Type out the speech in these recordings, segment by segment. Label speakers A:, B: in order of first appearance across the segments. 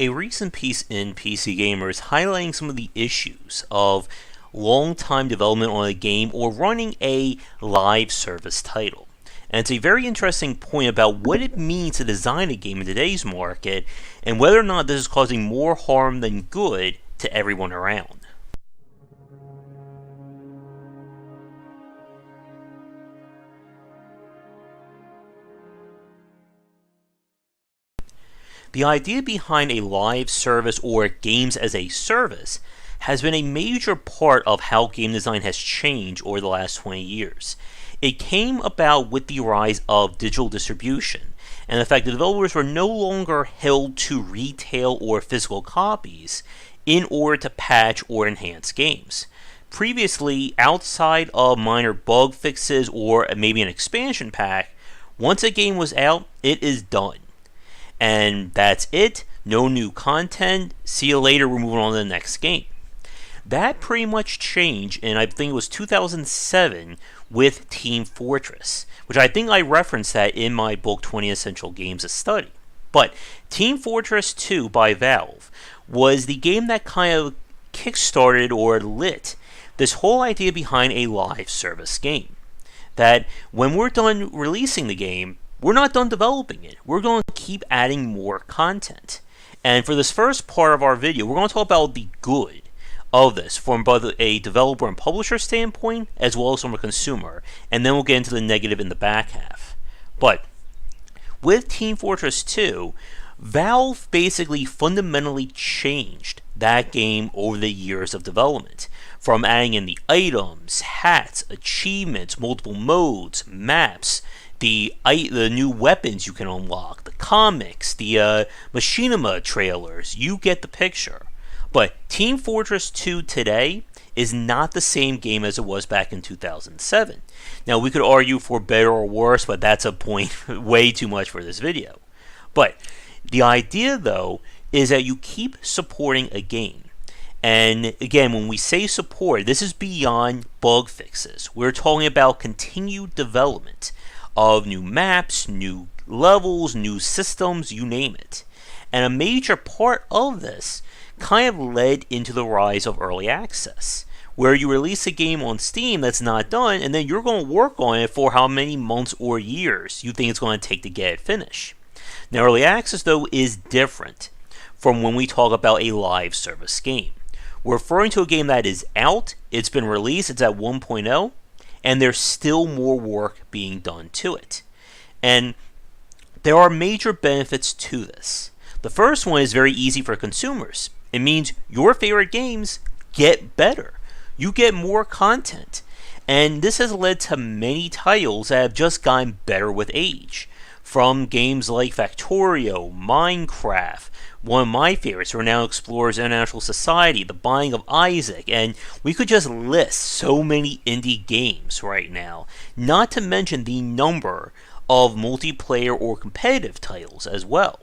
A: A recent piece in PC Gamer is highlighting some of the issues of long-time development on a game or running a live service title. And it's a very interesting point about what it means to design a game in today's market and whether or not this is causing more harm than good to everyone around. The idea behind a live service or games as a service has been a major part of how game design has changed over the last 20 years. It came about with the rise of digital distribution and the fact that developers were no longer held to retail or physical copies in order to patch or enhance games. Previously, outside of minor bug fixes or maybe an expansion pack, once a game was out, it is done. And that's it. No new content. See you later. We're moving on to the next game. That pretty much changed in, I think it was 2007 with Team Fortress, which I think I referenced that in my book 20 Essential Games to Study. But Team Fortress 2 by Valve was the game that kind of kickstarted or lit this whole idea behind a live service game. That when we're done releasing the game, we're not done developing it. We're going to keep adding more content. And for this first part of our video, we're going to talk about the good of this from both a developer and publisher standpoint as well as from a consumer. And then we'll get into the negative in the back half. But with Team Fortress 2, Valve basically fundamentally changed that game over the years of development. From adding in the items, hats, achievements, multiple modes, maps, the new weapons you can unlock, the comics, the machinima trailers, you get the picture. But Team Fortress 2 today is not the same game as it was back in 2007. Now, we could argue for better or worse, but that's a point way too much for this video. But the idea, though, is that you keep supporting a game. And again, when we say support, this is beyond bug fixes. We're talking about continued development of new maps, new levels, new systems, you name it. And a major part of this kind of led into the rise of early access, where you release a game on Steam that's not done, and then you're going to work on it for how many months or years you think it's going to take to get it finished. Now, early access, though, is different from when we talk about a live service game. We're referring to a game that is out, it's been released, it's at 1.0, and there's still more work being done to it. And there are major benefits to this. The first one is very easy for consumers. It means your favorite games get better. You get more content. And this has led to many titles that have just gotten better with age. From games like Factorio, Minecraft, one of my favorites, Renowned Explorers International Society, The Binding of Isaac, and we could just list so many indie games right now, not to mention the number of multiplayer or competitive titles as well.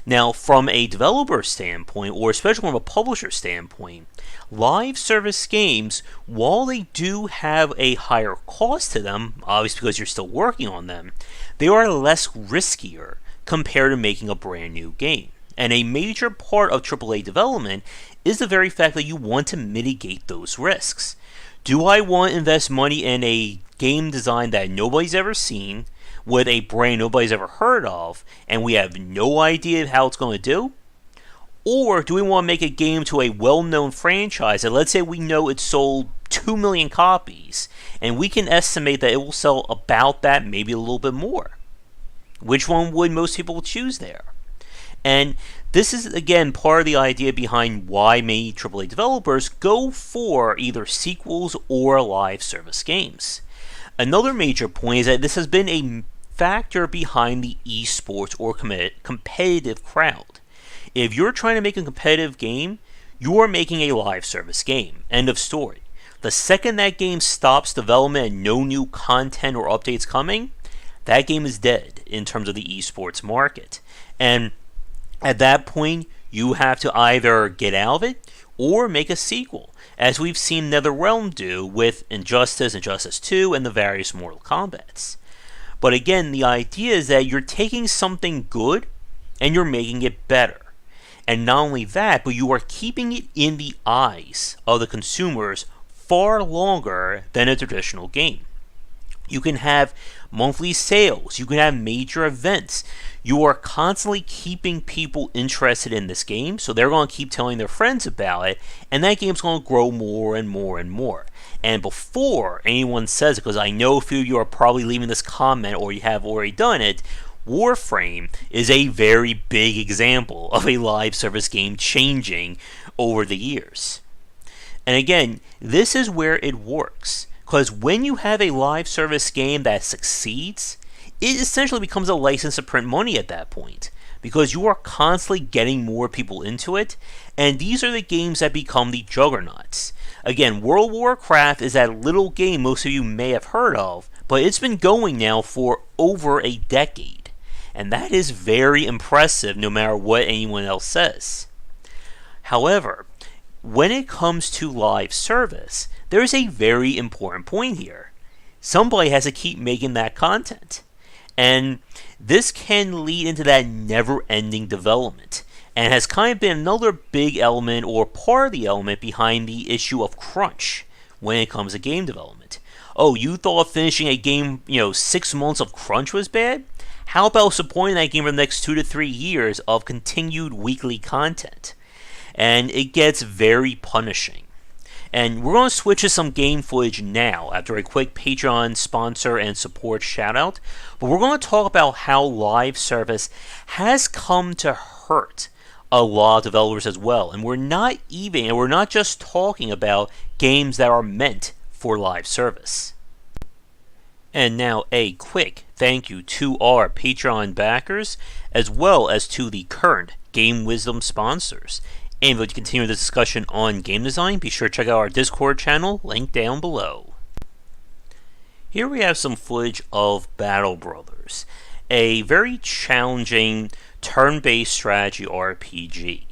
A: Now, from a developer standpoint, or especially from a publisher standpoint, live service games, while they do have a higher cost to them, obviously because you're still working on them, they are less riskier compared to making a brand new game. And a major part of AAA development is the very fact that you want to mitigate those risks. Do I want to invest money in a game design that nobody's ever seen, with a brand nobody's ever heard of, and we have no idea how it's going to do? Or do we want to make a game to a well-known franchise that, let's say we know it sold 2 million copies, and we can estimate that it will sell about that, maybe a little bit more? Which one would most people choose there? And this is, again, part of the idea behind why many AAA developers go for either sequels or live service games. Another major point is that this has been a factor behind the esports or competitive crowd. If you're trying to make a competitive game, you are making a live service game. End of story. The second that game stops development and no new content or updates coming, that game is dead in terms of the esports market. And at that point, you have to either get out of it or make a sequel, as we've seen NetherRealm do with Injustice, Injustice 2, and the various Mortal Kombats. But again, the idea is that you're taking something good and you're making it better. And not only that, but you are keeping it in the eyes of the consumers far longer than a traditional game. You can have monthly sales, you can have major events. You are constantly keeping people interested in this game, so they're going to keep telling their friends about it, and that game's going to grow more and more and more. And before anyone says it, because I know a few of you are probably leaving this comment or you have already done it, Warframe is a very big example of a live service game changing over the years. And again, this is where it works, because when you have a live service game that succeeds, it essentially becomes a license to print money at that point, because you are constantly getting more people into it, and these are the games that become the juggernauts. Again, World of Warcraft is that little game most of you may have heard of, but it's been going now for over a decade. And that is very impressive no matter what anyone else says. However, when it comes to live service, there's a very important point here. Somebody has to keep making that content. And this can lead into that never-ending development, and has kind of been another big element or part of the element behind the issue of crunch when it comes to game development. Oh, you thought finishing a game, 6 months of crunch was bad? How about supporting that game for the next 2 to 3 years of continued weekly content? And it gets very punishing. And we're going to switch to some game footage now after a quick Patreon sponsor and support shout out. But we're going to talk about how live service has come to hurt a lot of developers as well. And we're not just talking about games that are meant for live service. And now a quick thank you to our Patreon backers, as well as to the current Game Wisdom sponsors. And if you'd like to continue the discussion on game design, be sure to check out our Discord channel, link down below. Here we have some footage of Battle Brothers, a very challenging turn-based strategy RPG,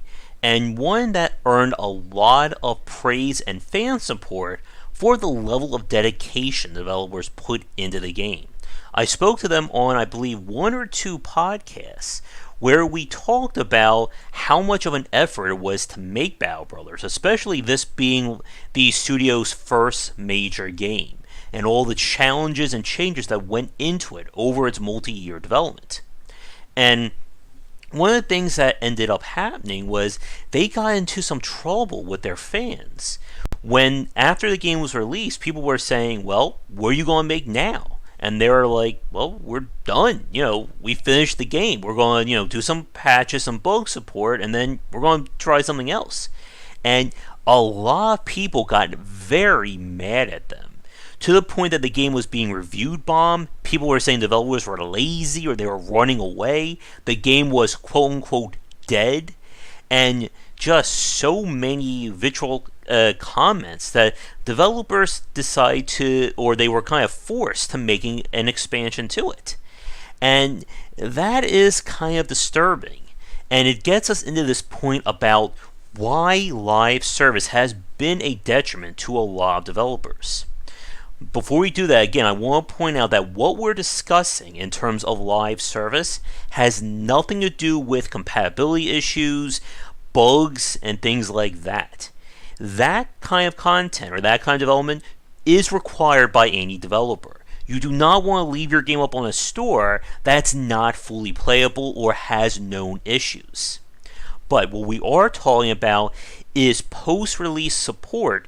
A: and one that earned a lot of praise and fan support for the level of dedication developers put into the game. I spoke to them on, I believe, 1 or 2 podcasts where we talked about how much of an effort it was to make Battle Brothers, especially this being the studio's first major game, and all the challenges and changes that went into it over its multi-year development. And one of the things that ended up happening was they got into some trouble with their fans. When, after the game was released, people were saying, well, what are you going to make now? And they were like, well, we're done. We finished the game. We're going to, do some patches, some bug support, and then we're going to try something else. And a lot of people got very mad at them, to the point that the game was being reviewed bombed. People were saying developers were lazy or they were running away. The game was quote-unquote dead. And just so many vitriol comments that developers decide to, or they were kind of forced to making an expansion to it. And that is kind of disturbing. And it gets us into this point about why live service has been a detriment to a lot of developers. Before we do that, again, I want to point out that what we're discussing in terms of live service has nothing to do with compatibility issues, bugs, and things like that. That kind of content or that kind of development is required by any developer. You do not want to leave your game up on a store that's not fully playable or has known issues. But what we are talking about is post-release support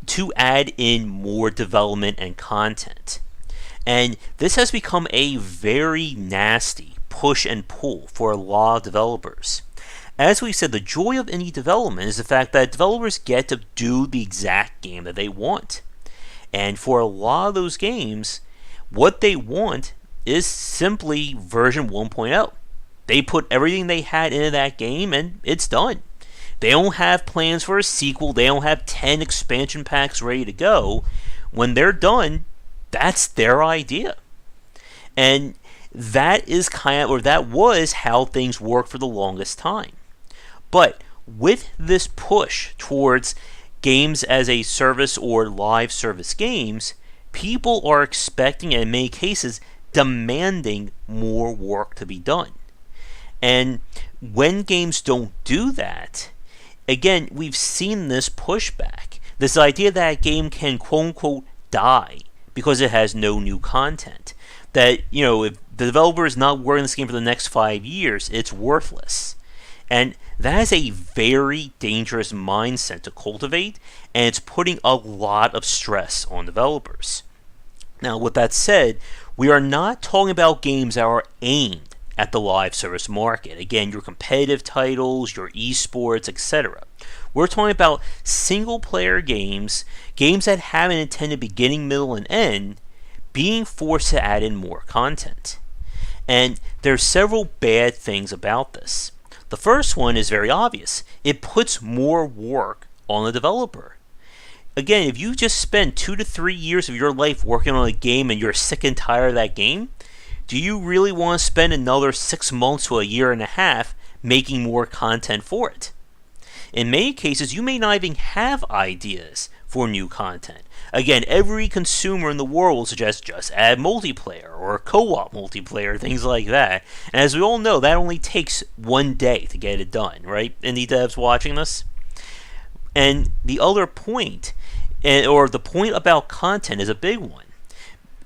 A: to add in more development and content. And this has become a very nasty push and pull for a lot of developers. As we said, the joy of indie development is the fact that developers get to do the exact game that they want. And for a lot of those games, what they want is simply version 1.0. They put everything they had into that game and it's done. They don't have plans for a sequel. They don't have 10 expansion packs ready to go. When they're done, that's their idea. And that was how things worked for the longest time. But with this push towards games as a service or live service games, people are expecting and in many cases demanding more work to be done. And when games don't do that, again, we've seen this pushback. This idea that a game can quote unquote die because it has no new content. That, if the developer is not working on this game for the next 5 years, it's worthless. And that is a very dangerous mindset to cultivate, and it's putting a lot of stress on developers. Now, with that said, we are not talking about games that are aimed at the live service market. Again, your competitive titles, your esports, etc. We're talking about single-player games that have an intended beginning, middle, and end, being forced to add in more content. And there's several bad things about this. The first one is very obvious. It puts more work on the developer. Again, if you just spend 2 to 3 years of your life working on a game and you're sick and tired of that game, do you really want to spend another 6 months to a year and a half making more content for it? In many cases, you may not even have ideas for new content. Again, every consumer in the world will suggest just add multiplayer or co-op multiplayer, things like that. And as we all know, that only takes 1 day to get it done, right? Indie devs watching this? And the other point, or the point about content, is a big one.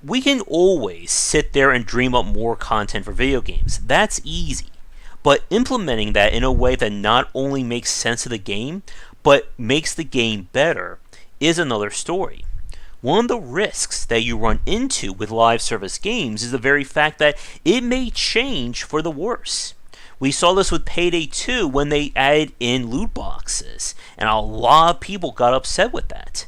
A: We can always sit there and dream up more content for video games. That's easy. But implementing that in a way that not only makes sense of the game, but makes the game better, is another story. One of the risks that you run into with live service games is the very fact that it may change for the worse. We saw this with Payday 2 when they added in loot boxes, and a lot of people got upset with that.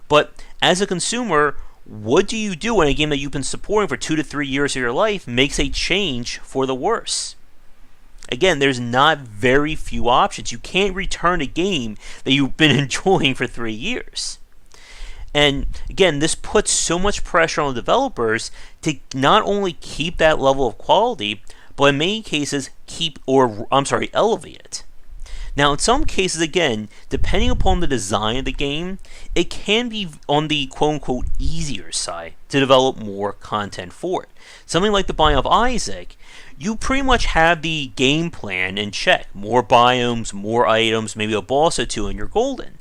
A: But as a consumer, what do you do when a game that you've been supporting for 2 to 3 years of your life makes a change for the worse? Again, there's not very few options. You can't return a game that you've been enjoying for 3 years. And again, this puts so much pressure on the developers to not only keep that level of quality, but in many cases elevate it. Now, in some cases, again, depending upon the design of the game, it can be on the quote-unquote easier side to develop more content for it. Something like the Binding of Isaac, you pretty much have the game plan in check. More biomes, more items, maybe a boss or two, and you're golden.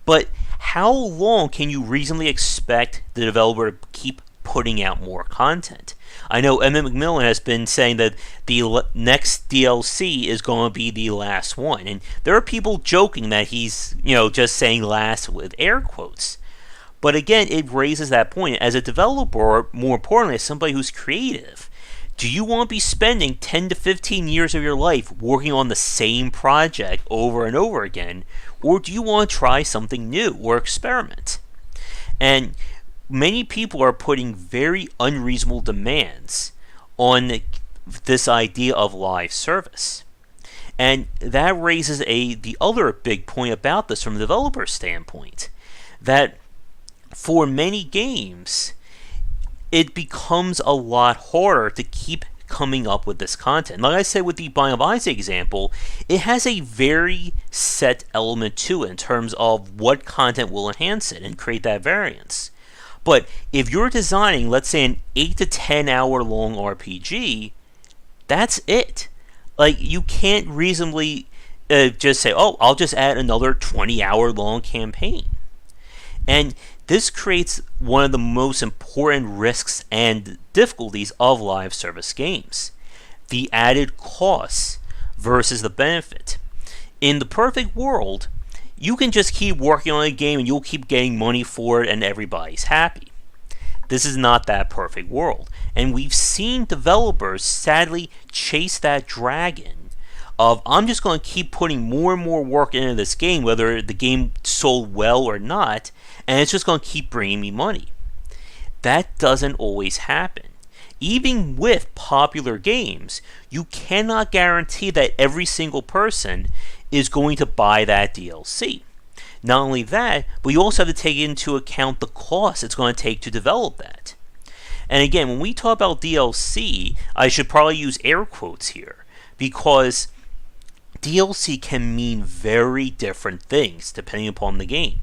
A: But how long can you reasonably expect the developer to keep putting out more content? I know Emmett McMillan has been saying that the next DLC is going to be the last one, and there are people joking that he's, just saying last with air quotes. But again, it raises that point. As a developer, or more importantly, as somebody who's creative, do you want to be spending 10 to 15 years of your life working on the same project over and over again, or do you want to try something new or experiment? And many people are putting very unreasonable demands on this idea of live service. And that raises the other big point about this from the developer standpoint, that for many games, it becomes a lot harder to keep coming up with this content. Like I said with the Binding of Isaac example, it has a very set element to it in terms of what content will enhance it and create that variance. But if you're designing, let's say, an 8 to 10 hour long RPG, that's it. Like, you can't reasonably just say, oh, I'll just add another 20-hour long campaign. And this creates one of the most important risks and difficulties of live service games: the added costs versus the benefit. In the perfect world, you can just keep working on a game and you'll keep getting money for it and everybody's happy. This is not that perfect world. And we've seen developers sadly chase that dragon of, I'm just going to keep putting more and more work into this game, whether the game sold well or not, and it's just going to keep bringing me money. That doesn't always happen. Even with popular games, you cannot guarantee that every single person is going to buy that DLC. Not only that, but you also have to take into account the cost it's going to take to develop that. And again, when we talk about DLC, I should probably use air quotes here, because DLC can mean very different things depending upon the game.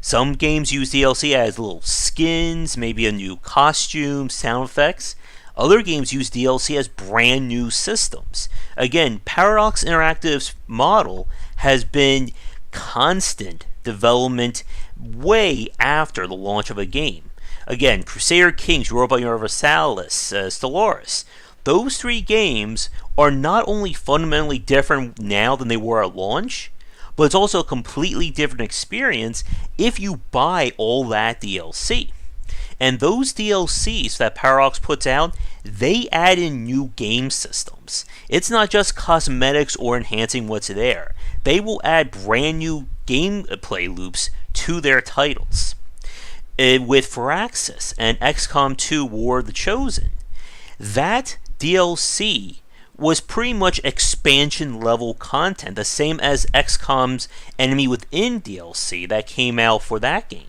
A: Some games use DLC as little skins, maybe a new costume, sound effects. Other games use DLC as brand new systems. Again, Paradox Interactive's model has been constant development way after the launch of a game. Again, Crusader Kings, Europa Universalis, Stellaris. Those three games are not only fundamentally different now than they were at launch, but it's also a completely different experience if you buy all that DLC. And those DLCs that Paradox puts out, they add in new game systems. It's not just cosmetics or enhancing what's there. They will add brand new gameplay loops to their titles. With Firaxis and XCOM 2 War of the Chosen, that DLC was pretty much expansion level content, the same as XCOM's Enemy Within DLC that came out for that game.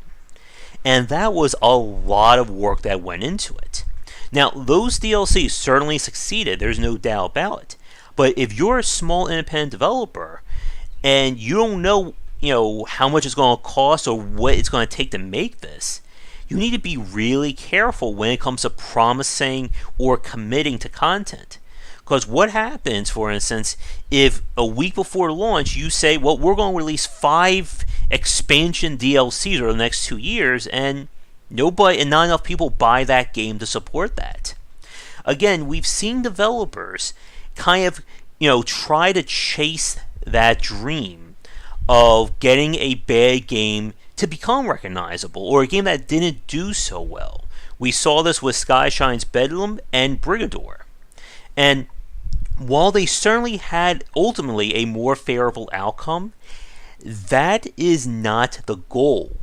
A: And that was a lot of work that went into it. Now, those DLCs certainly succeeded, there's no doubt about it. But if you're a small independent developer and you don't know, how much it's going to cost or what it's going to take to make this, you need to be really careful when it comes to promising or committing to content. Because what happens, for instance, if a week before launch you say, well, we're going to release 5 expansion DLCs over the next 2 years, and not enough people buy that game to support that. Again, we've seen developers kind of, try to chase that dream of getting a bad game to become recognizable, or a game that didn't do so well. We saw this with Skyshine's Bedlam and Brigador. And while they certainly had ultimately a more favorable outcome, that is not the goal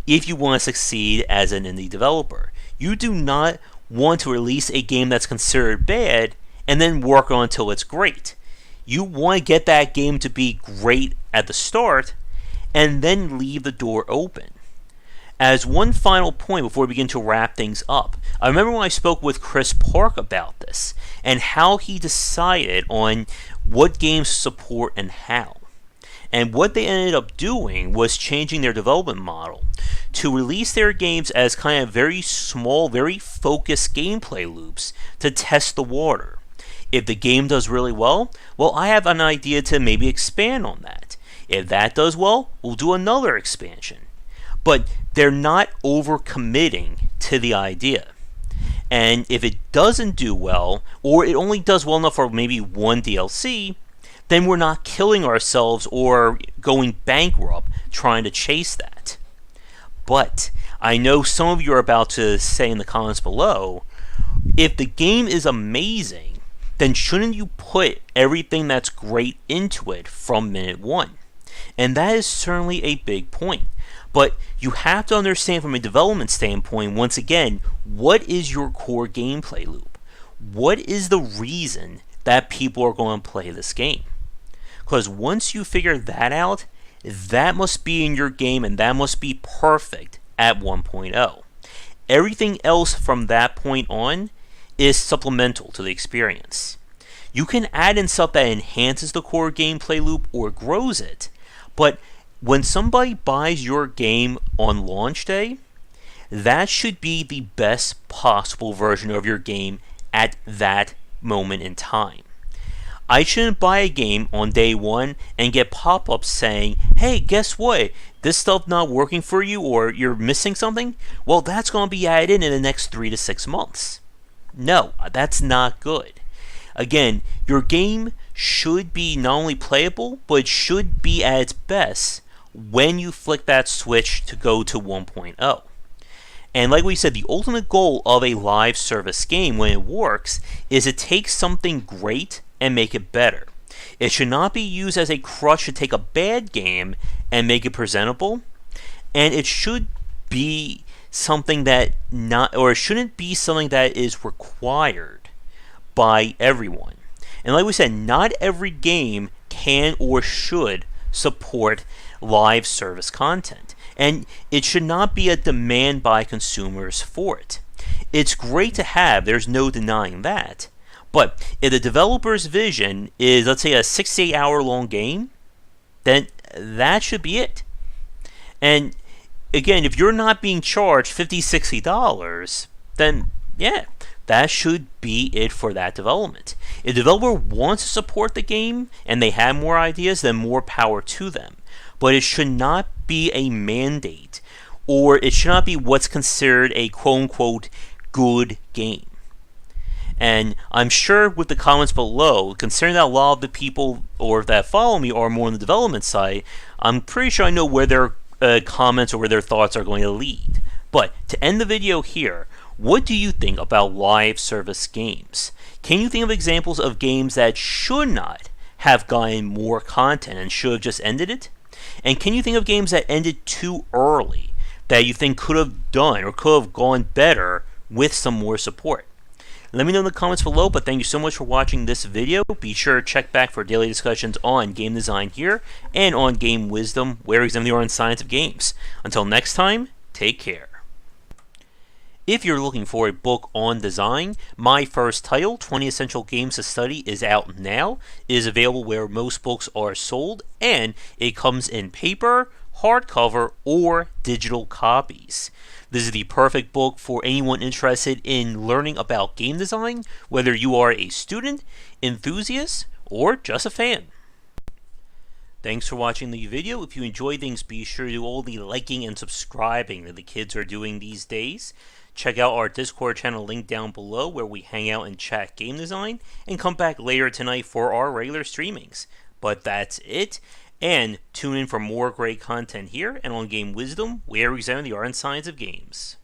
A: if you want to succeed as an indie developer. You do not want to release a game that's considered bad and then work on until it's great. You want to get that game to be great at the start and then leave the door open. As one final point before we begin to wrap things up, I remember when I spoke with Chris Park about this and how he decided on what games to support and how. And what they ended up doing was changing their development model to release their games as kind of very small, very focused gameplay loops to test the water. If the game does really well, I have an idea to maybe expand on that. If that does well, we'll do another expansion. But they're not overcommitting to the idea. And if it doesn't do well, or it only does well enough for maybe one DLC, then we're not killing ourselves or going bankrupt trying to chase that. But I know some of you are about to say in the comments below, if the game is amazing, then shouldn't you put everything that's great into it from minute one? And that is certainly a big point. But you have to understand from a development standpoint, once again, what is your core gameplay loop? What is the reason that people are going to play this game? Because once you figure that out, that must be in your game and that must be perfect at 1.0. Everything else from that point on is supplemental to the experience. You can add in stuff that enhances the core gameplay loop or grows it, but when somebody buys your game on launch day, that should be the best possible version of your game at that moment in time. I shouldn't buy a game on day one and get pop-ups saying, hey, guess what? This stuff not working for you or you're missing something? Well, that's going to be added in the next 3 to 6 months. No, that's not good. Again, your game should be not only playable, but it should be at its best when you flick that switch to go to 1.0. And like we said, the ultimate goal of a live service game when it works is to take something great and make it better. It should not be used as a crutch to take a bad game and make it presentable, and it should be something that it shouldn't be something that is required by everyone. And like we said, not every game can or should support live service content, and it should not be a demand by consumers for it. It's great to have, there's no denying that, but if the developer's vision is, let's say, a 68 hour long game, then that should be it. And again, if you're not being charged $50, $60, then yeah, that should be it for that development. If the developer wants to support the game and they have more ideas, then more power to them. But it should not be a mandate, or it should not be what's considered a quote-unquote good game. And I'm sure with the comments below, considering that a lot of the people or that follow me are more on the development side, I'm pretty sure I know where their comments or where their thoughts are going to lead. But to end the video here, what do you think about live service games? Can you think of examples of games that should not have gotten more content and should have just ended it? And can you think of games that ended too early that you think could have done or could have gone better with some more support? Let me know in the comments below, but thank you so much for watching this video. Be sure to check back for daily discussions on game design here and on Game Wisdom, where we examine the art and science of games. Until next time, take care. If you're looking for a book on design, my first title, 20 Essential Games to Study, is out now. It is available where most books are sold, and it comes in paper, hardcover, or digital copies. This is the perfect book for anyone interested in learning about game design, whether you are a student, enthusiast, or just a fan. Thanks for watching the video. If you enjoyed things, be sure to do all the liking and subscribing that the kids are doing these days. Check out our Discord channel linked down below where we hang out and chat game design, and come back later tonight for our regular streamings. But that's it, and tune in for more great content here and on Game Wisdom, where we examine the art and science of games.